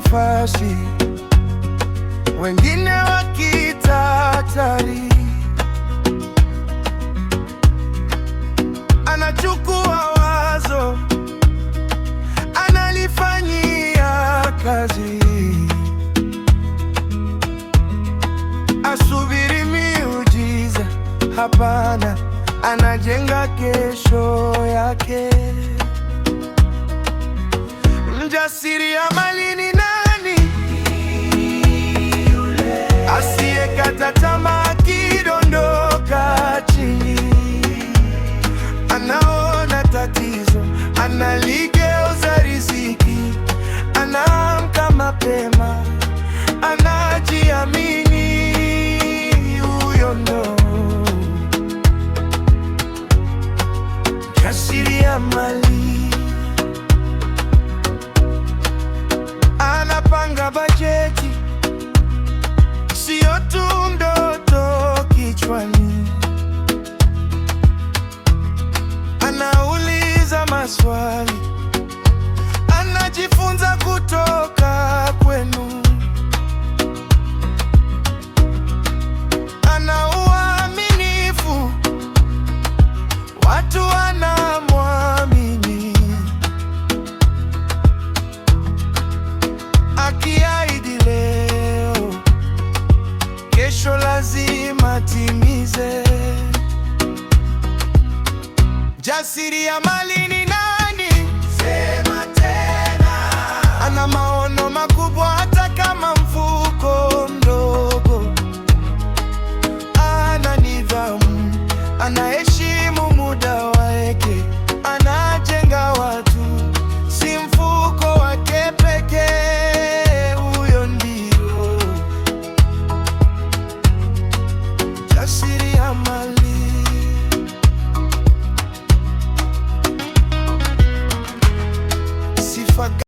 nafasi, wengine wakita hatari. Anachukua wazo, analifanyia kazi. Asubiri miujiza? Hapana, anajenga kesho yake. Mjasiriamali ni nani? Asiyekata tamaa akidondoka chini. Anaona tatizo, analigeuza riziki. Anaamka mapema, anajiamini. Huyo ndo mjasiriamali. Anapanga bajeti, sio tu ndoto kichwani. Anauliza maswali, anajifunza kutoka kwenu. Ana uaminifu, watu wanamwamini. Akiahidi leo, kesho lazima timize. Mjasiriamali